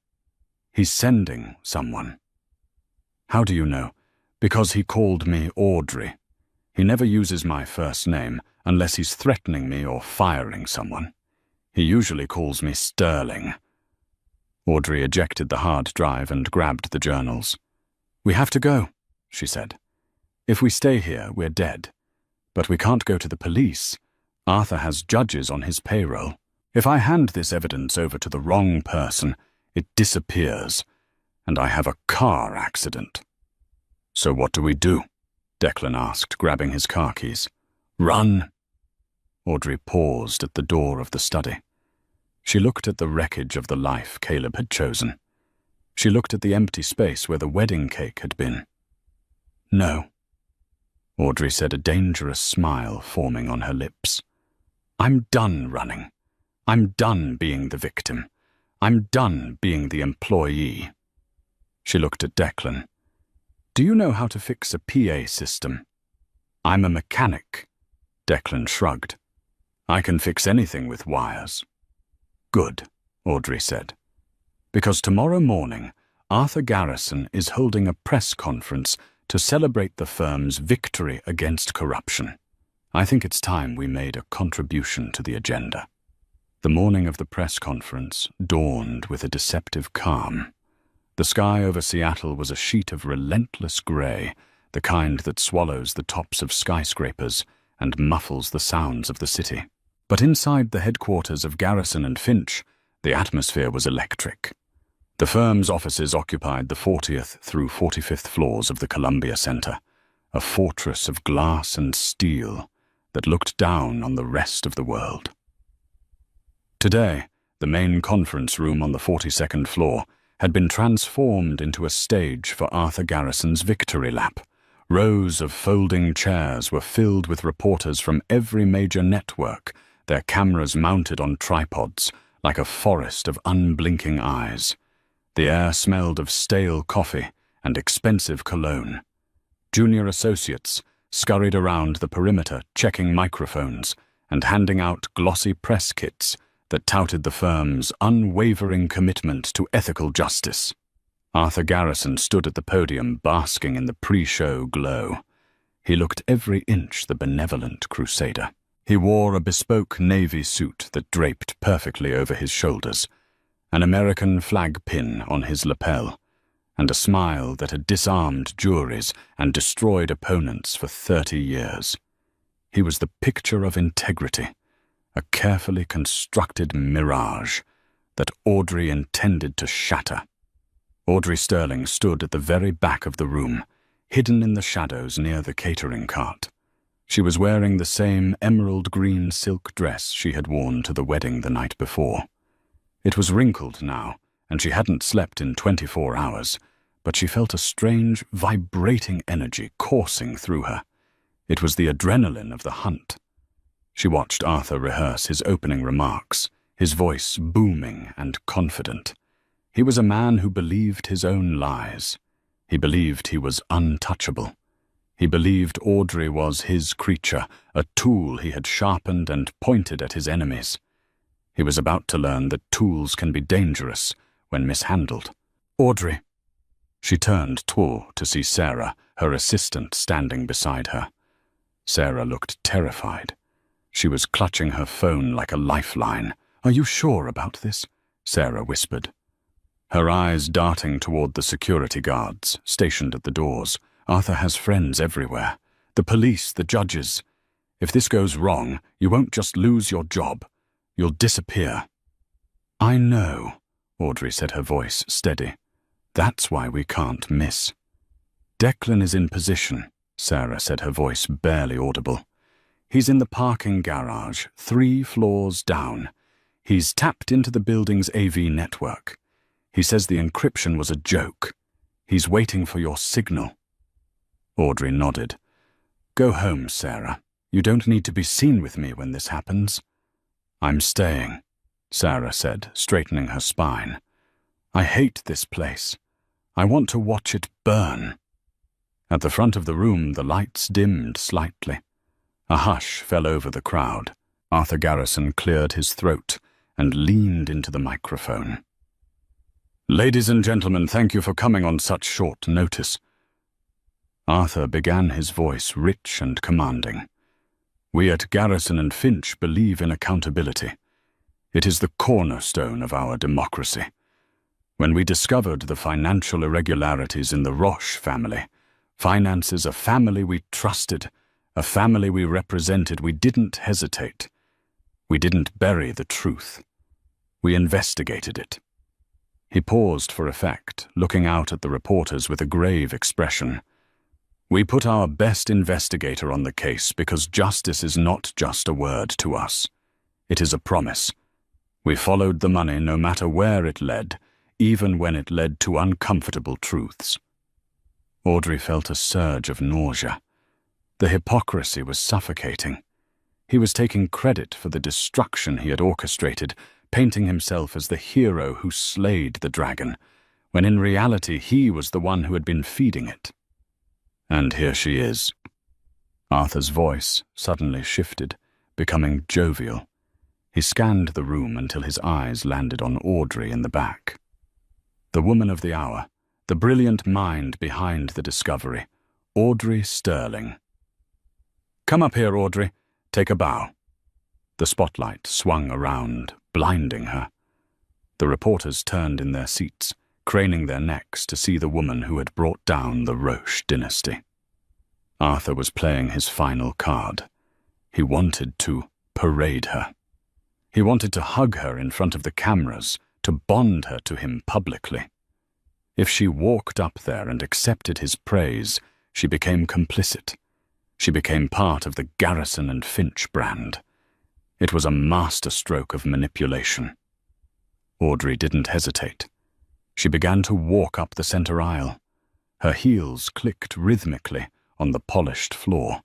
He's sending someone. How do you know? Because he called me Audrey. He never uses my first name unless he's threatening me or firing someone. He usually calls me Sterling. Audrey ejected the hard drive and grabbed the journals. We have to go, she said. If we stay here, we're dead. But we can't go to the police. Arthur has judges on his payroll. If I hand this evidence over to the wrong person, it disappears, and I have a car accident. So what do we do? Declan asked, grabbing his car keys. Run. Audrey paused at the door of the study. She looked at the wreckage of the life Caleb had chosen. She looked at the empty space where the wedding cake had been. No, Audrey said, a dangerous smile forming on her lips. I'm done running. I'm done being the victim. I'm done being the employee. She looked at Declan. Do you know how to fix a PA system? I'm a mechanic. Declan shrugged. I can fix anything with wires. Good, Audrey said. Because tomorrow morning, Arthur Garrison is holding a press conference to celebrate the firm's victory against corruption. I think it's time we made a contribution to the agenda. The morning of the press conference dawned with a deceptive calm. The sky over Seattle was a sheet of relentless gray, the kind that swallows the tops of skyscrapers and muffles the sounds of the city. But inside the headquarters of Garrison and Finch, the atmosphere was electric. The firm's offices occupied the 40th through 45th floors of the Columbia Center, a fortress of glass and steel that looked down on the rest of the world. Today, the main conference room on the 42nd floor had been transformed into a stage for Arthur Garrison's victory lap. Rows of folding chairs were filled with reporters from every major network, their cameras mounted on tripods like a forest of unblinking eyes. The air smelled of stale coffee and expensive cologne. Junior associates scurried around the perimeter checking microphones and handing out glossy press kits that touted the firm's unwavering commitment to ethical justice. Arthur Garrison stood at the podium basking in the pre-show glow. He looked every inch the benevolent crusader. He wore a bespoke navy suit that draped perfectly over his shoulders, an American flag pin on his lapel, and a smile that had disarmed juries and destroyed opponents for 30 years. He was the picture of integrity, a carefully constructed mirage that Audrey intended to shatter. Audrey Sterling stood at the very back of the room, hidden in the shadows near the catering cart. She was wearing the same emerald green silk dress she had worn to the wedding the night before. It was wrinkled now, and she hadn't slept in 24 hours, but she felt a strange, vibrating energy coursing through her. It was the adrenaline of the hunt. She watched Arthur rehearse his opening remarks, his voice booming and confident. He was a man who believed his own lies. He believed he was untouchable. He believed Audrey was his creature, a tool he had sharpened and pointed at his enemies. He was about to learn that tools can be dangerous when mishandled. "Audrey." She turned to see Sarah, her assistant, standing beside her. Sarah looked terrified. She was clutching her phone like a lifeline. "Are you sure about this?" Sarah whispered. Her eyes darting toward the security guards stationed at the doors. "Arthur has friends everywhere. The police, the judges. If this goes wrong, you won't just lose your job. You'll disappear." "I know," Audrey said, her voice steady. "That's why we can't miss." "Declan is in position," Sarah said, her voice barely audible. "He's in the parking garage, 3 floors down. He's tapped into the building's AV network. He says the encryption was a joke. He's waiting for your signal." Audrey nodded. "Go home, Sarah. You don't need to be seen with me when this happens." "I'm staying," Sarah said, straightening her spine. "I hate this place. I want to watch it burn." At the front of the room, the lights dimmed slightly. A hush fell over the crowd. Arthur Garrison cleared his throat and leaned into the microphone. "Ladies and gentlemen, thank you for coming on such short notice." Arthur began, his voice rich and commanding. "We at Garrison and Finch believe in accountability. It is the cornerstone of our democracy. When we discovered the financial irregularities in the Roche family, finance is a family we trusted, a family we represented, we didn't hesitate. We didn't bury the truth. We investigated it." He paused for effect, looking out at the reporters with a grave expression. "We put our best investigator on the case because justice is not just a word to us. It is a promise. We followed the money no matter where it led, even when it led to uncomfortable truths." Audrey felt a surge of nausea. The hypocrisy was suffocating. He was taking credit for the destruction he had orchestrated, painting himself as the hero who slayed the dragon, when in reality he was the one who had been feeding it. "And here she is." Arthur's voice suddenly shifted, becoming jovial. He scanned the room until his eyes landed on Audrey in the back. The woman of the hour, the brilliant mind behind the discovery, Audrey Sterling. "Come up here, Audrey. Take a bow." The spotlight swung around, blinding her. The reporters turned in their seats, craning their necks to see the woman who had brought down the Roche dynasty. Arthur was playing his final card. He wanted to parade her. He wanted to hug her in front of the cameras, to bond her to him publicly. If she walked up there and accepted his praise, she became complicit. She became part of the Garrison and Finch brand. It was a masterstroke of manipulation. Audrey didn't hesitate. She began to walk up the center aisle. Her heels clicked rhythmically on the polished floor.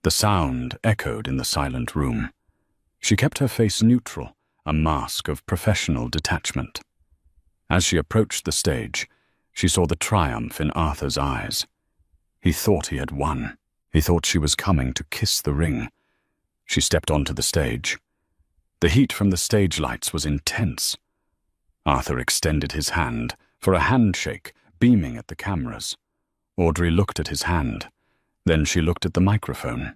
The sound echoed in the silent room. She kept her face neutral, a mask of professional detachment. As she approached the stage, she saw the triumph in Arthur's eyes. He thought he had won. He thought she was coming to kiss the ring. She stepped onto the stage. The heat from the stage lights was intense. Arthur extended his hand for a handshake, beaming at the cameras. Audrey looked at his hand. Then she looked at the microphone.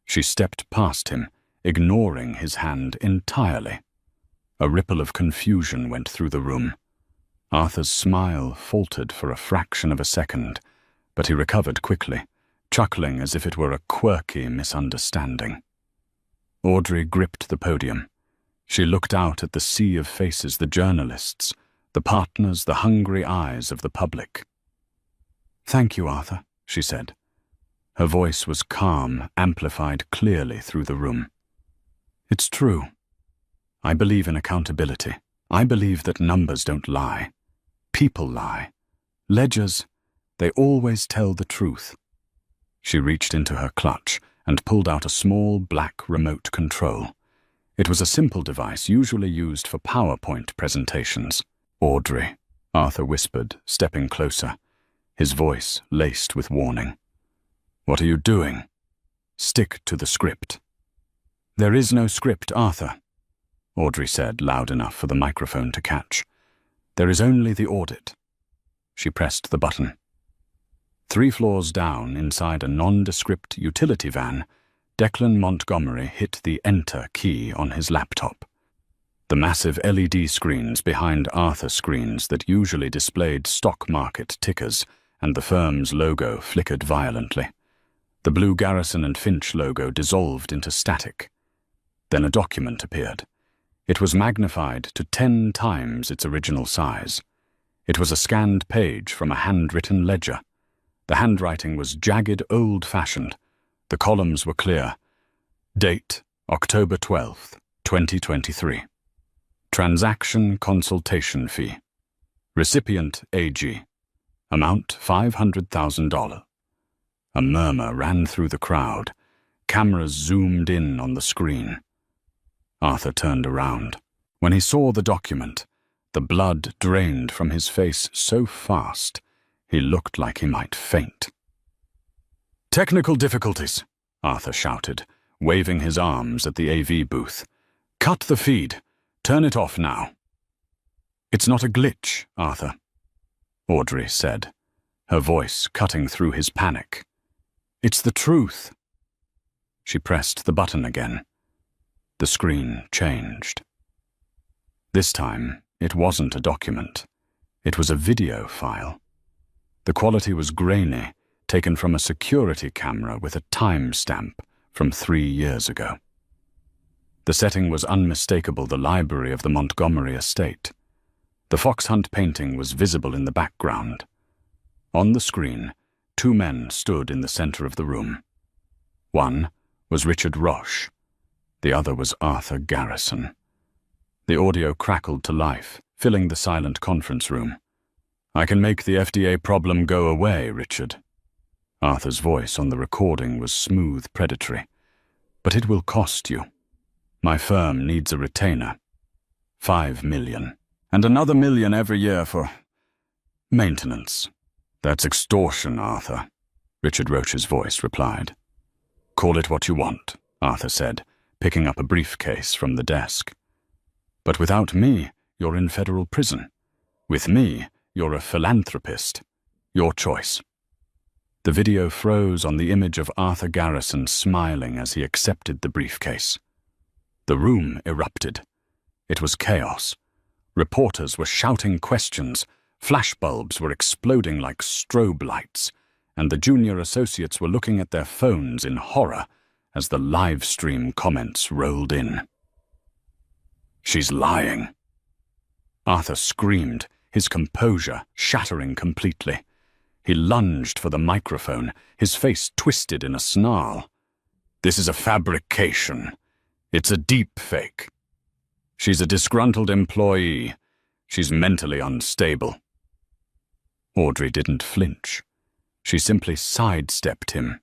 She stepped past him, ignoring his hand entirely. A ripple of confusion went through the room. Arthur's smile faltered for a fraction of a second, but he recovered quickly, chuckling as if it were a quirky misunderstanding. Audrey gripped the podium. She looked out at the sea of faces, the journalists, the partners, the hungry eyes of the public. "Thank you, Arthur," she said. Her voice was calm, amplified clearly through the room. "It's true. I believe in accountability. I believe that numbers don't lie. People lie. Ledgers, they always tell the truth." She reached into her clutch and pulled out a small black remote control. It was a simple device usually used for PowerPoint presentations. "Audrey," Arthur whispered, stepping closer, his voice laced with warning. What are you doing? Stick to the script. There is no script, Arthur, Audrey said, loud enough for the microphone to catch. There is only the audit. She pressed the button. 3 floors down, inside a nondescript utility van, Declan Montgomery hit the Enter key on his laptop. The massive LED screens behind Arthur's screens that usually displayed stock market tickers and the firm's logo flickered violently. The blue Garrison and Finch logo dissolved into static. Then a document appeared. It was magnified to 10 times its original size. It was a scanned page from a handwritten ledger. The handwriting was jagged, old-fashioned. The columns were clear. Date, October 12th, 2023. Transaction consultation fee. Recipient AG. Amount $500,000. A murmur ran through the crowd. Cameras zoomed in on the screen. Arthur turned around. When he saw the document, the blood drained from his face so fast, he looked like he might faint. Technical difficulties, Arthur shouted, waving his arms at the AV booth. Cut the feed. Turn it off now. It's not a glitch, Arthur, Audrey said, her voice cutting through his panic. It's the truth. She pressed the button again. The screen changed. This time, it wasn't a document. It was a video file. The quality was grainy, taken from a security camera with a timestamp from 3 years ago. The setting was unmistakable, the library of the Montgomery estate. The fox hunt painting was visible in the background. On the screen, 2 men stood in the center of the room. One was Richard Roche. The other was Arthur Garrison. The audio crackled to life, filling the silent conference room. I can make the FDA problem go away, Richard. Arthur's voice on the recording was smooth, predatory. But it will cost you. My firm needs a retainer. $5 million. And another $1 million every year for maintenance. That's extortion, Arthur, Richard Roche's voice replied. Call it what you want, Arthur said, picking up a briefcase from the desk. But without me, you're in federal prison. With me, you're a philanthropist. Your choice. The video froze on the image of Arthur Garrison smiling as he accepted the briefcase. The room erupted. It was chaos. Reporters were shouting questions, flashbulbs were exploding like strobe lights, and the junior associates were looking at their phones in horror as the live stream comments rolled in. She's lying. Arthur screamed, his composure shattering completely. He lunged for the microphone, his face twisted in a snarl. This is a fabrication. It's a deep fake. She's a disgruntled employee. She's mentally unstable. Audrey didn't flinch. She simply sidestepped him,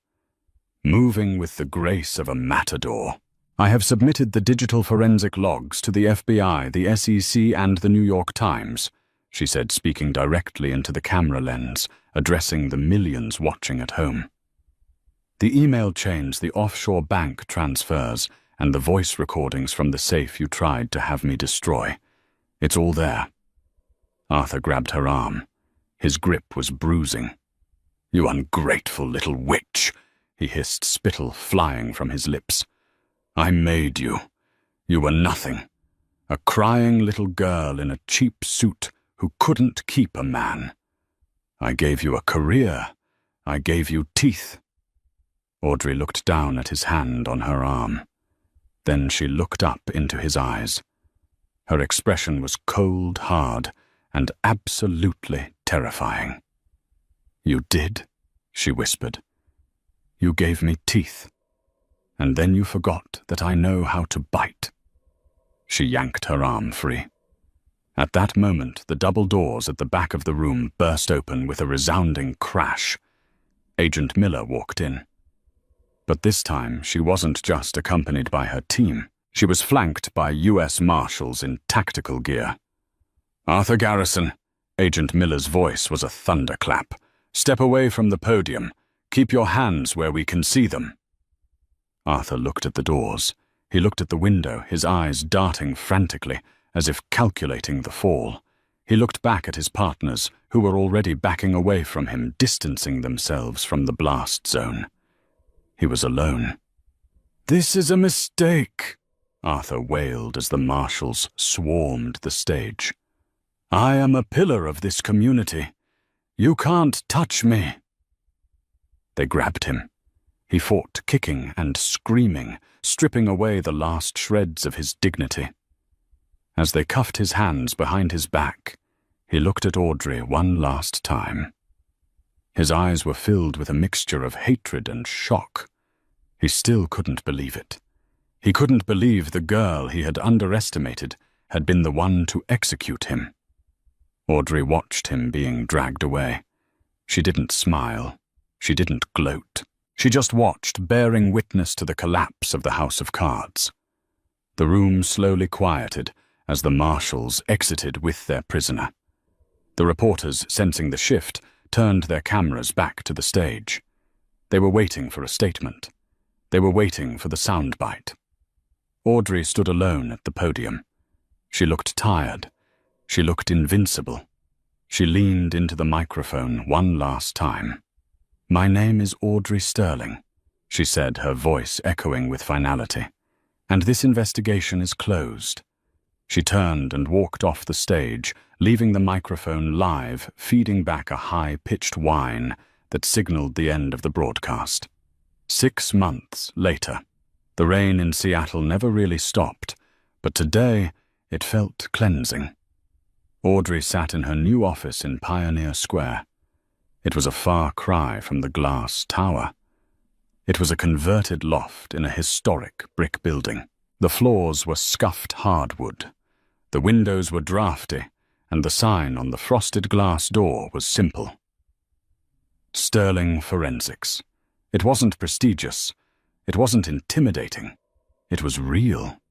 moving with the grace of a matador. I have submitted the digital forensic logs to the FBI, the SEC, and the New York Times, she said, speaking directly into the camera lens, addressing the millions watching at home. The email chains, the offshore bank transfers, and the voice recordings from the safe you tried to have me destroy. It's all there. Arthur grabbed her arm. His grip was bruising. You ungrateful little witch, he hissed, spittle flying from his lips. I made you. You were nothing. A crying little girl in a cheap suit who couldn't keep a man. I gave you a career. I gave you teeth. Audrey looked down at his hand on her arm. Then she looked up into his eyes. Her expression was cold, hard, and absolutely terrifying. You did, she whispered. You gave me teeth. And then you forgot that I know how to bite. She yanked her arm free. At that moment, the double doors at the back of the room burst open with a resounding crash. Agent Miller walked in. But this time, she wasn't just accompanied by her team. She was flanked by U.S. Marshals in tactical gear. Arthur Garrison, Agent Miller's voice was a thunderclap. Step away from the podium. Keep your hands where we can see them." Arthur looked at the doors. He looked at the window, his eyes darting frantically, as if calculating the fall. He looked back at his partners, who were already backing away from him, distancing themselves from the blast zone. He was alone. "This is a mistake," Arthur wailed as the marshals swarmed the stage. "I am a pillar of this community. You can't touch me." They grabbed him. He fought, kicking and screaming, stripping away the last shreds of his dignity. As they cuffed his hands behind his back, he looked at Audrey one last time. His eyes were filled with a mixture of hatred and shock. He still couldn't believe it. He couldn't believe the girl he had underestimated had been the one to execute him. Audrey watched him being dragged away. She didn't smile. She didn't gloat. She just watched, bearing witness to the collapse of the house of cards. The room slowly quieted as the marshals exited with their prisoner. The reporters, sensing the shift, turned their cameras back to the stage. They were waiting for a statement. They were waiting for the soundbite. Audrey stood alone at the podium. She looked tired. She looked invincible. She leaned into the microphone one last time. "My name is Audrey Sterling," she said, her voice echoing with finality. "And this investigation is closed." She turned and walked off the stage, leaving the microphone live, feeding back a high-pitched whine that signaled the end of the broadcast. 6 months later. The rain in Seattle never really stopped, but today it felt cleansing. Audrey sat in her new office in Pioneer Square. It was a far cry from the glass tower. It was a converted loft in a historic brick building. The floors were scuffed hardwood. The windows were drafty, and the sign on the frosted glass door was simple. Sterling Forensics. It wasn't prestigious. It wasn't intimidating. It was real.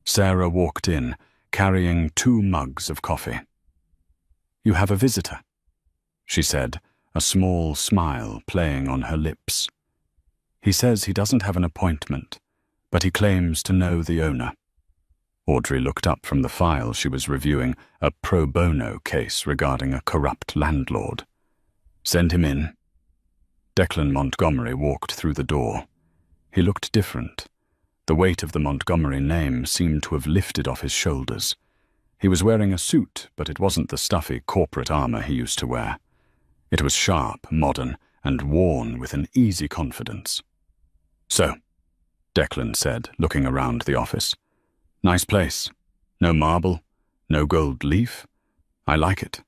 Sarah walked in, carrying 2 mugs of coffee. "You have a visitor," she said, a small smile playing on her lips. "He says he doesn't have an appointment, but he claims to know the owner." Audrey looked up from the file she was reviewing, a pro bono case regarding a corrupt landlord. "Send him in." Declan Montgomery walked through the door. He looked different. The weight of the Montgomery name seemed to have lifted off his shoulders. He was wearing a suit, but it wasn't the stuffy corporate armor he used to wear. It was sharp, modern, and worn with an easy confidence. "So," Declan said, looking around the office. "Nice place. No marble, no gold leaf. I like it."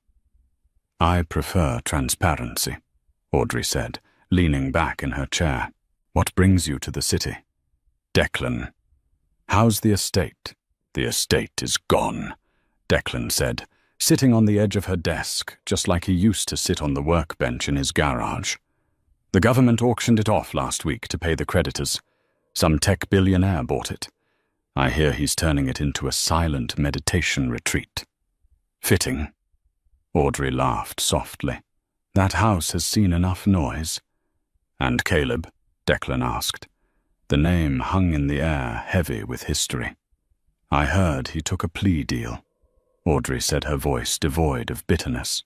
"I prefer transparency," Audrey said, leaning back in her chair. "What brings you to the city?" Declan. "How's the estate?" "The estate is gone," Declan said, sitting on the edge of her desk, just like he used to sit on the workbench in his garage. "The government auctioned it off last week to pay the creditors. Some tech billionaire bought it. I hear he's turning it into a silent meditation retreat." "Fitting." Audrey laughed softly. "That house has seen enough noise." "And Caleb?" Declan asked. The name hung in the air, heavy with history. "I heard he took a plea deal," Audrey said, her voice devoid of bitterness.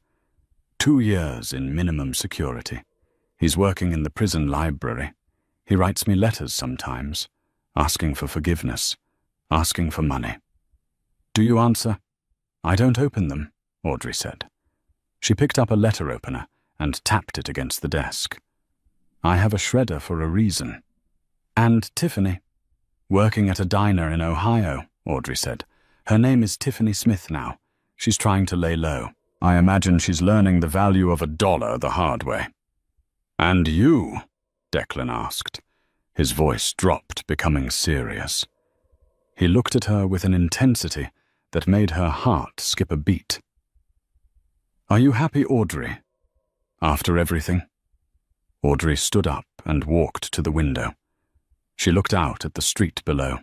2 years in minimum security. He's working in the prison library. He writes me letters sometimes, asking for forgiveness, asking for money. "Do you answer?" "I don't open them," Audrey said. She picked up a letter opener and tapped it against the desk. "I have a shredder for a reason." "And Tiffany." "Working at a diner in Ohio," Audrey said. "Her name is Tiffany Smith now. She's trying to lay low. I imagine she's learning the value of $1 the hard way." "And you?" Declan asked. His voice dropped, becoming serious. He looked at her with an intensity that made her heart skip a beat. "Are you happy, Audrey? After everything?" Audrey stood up and walked to the window. She looked out at the street below.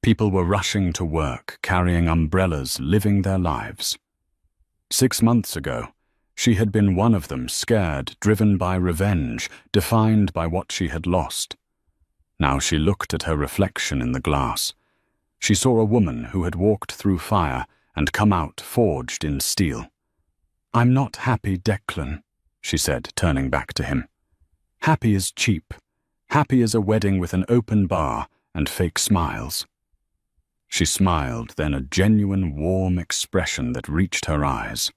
People were rushing to work, carrying umbrellas, living their lives. 6 months ago, She had been one of them, scared, driven by revenge, defined by what she had lost. Now she looked at her reflection in the glass. She saw a woman who had walked through fire and come out forged in steel. "I'm not happy, Declan," she said, turning back to him. "Happy is cheap. Happy is a wedding with an open bar and fake smiles." She smiled, then a genuine, warm expression that reached her eyes.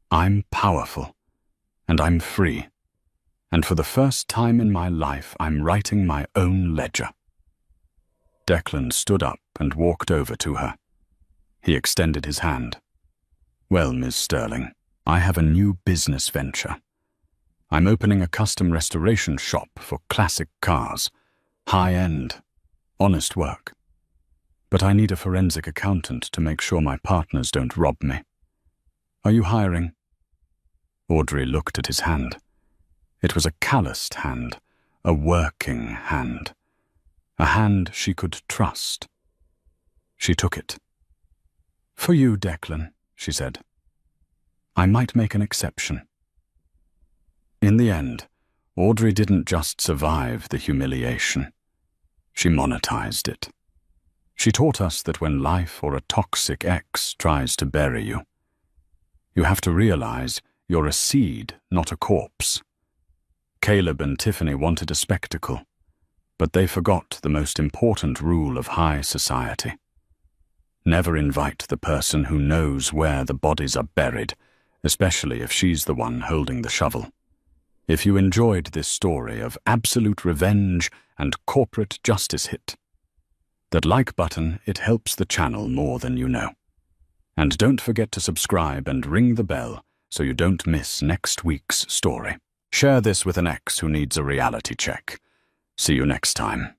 "I'm powerful, and I'm free, and for the first time in my life, I'm writing my own ledger." Declan stood up and walked over to her. He extended his hand. "Well, Miss Sterling, I have a new business venture. I'm opening a custom restoration shop for classic cars, high-end, honest work. But I need a forensic accountant to make sure my partners don't rob me. Are you hiring?" Audrey looked at his hand. It was a calloused hand, a working hand, a hand she could trust. She took it. "For you, Declan," she said. "I might make an exception." In the end, Audrey didn't just survive the humiliation. She monetized it. She taught us that when life or a toxic ex tries to bury you, you have to realize you're a seed, not a corpse. Caleb and Tiffany wanted a spectacle, but they forgot the most important rule of high society. Never invite the person who knows where the bodies are buried, especially if she's the one holding the shovel. If you enjoyed this story of absolute revenge and corporate justice hit, that like button, it helps the channel more than you know. And don't forget to subscribe and ring the bell so you don't miss next week's story. Share this with an ex who needs a reality check. See you next time.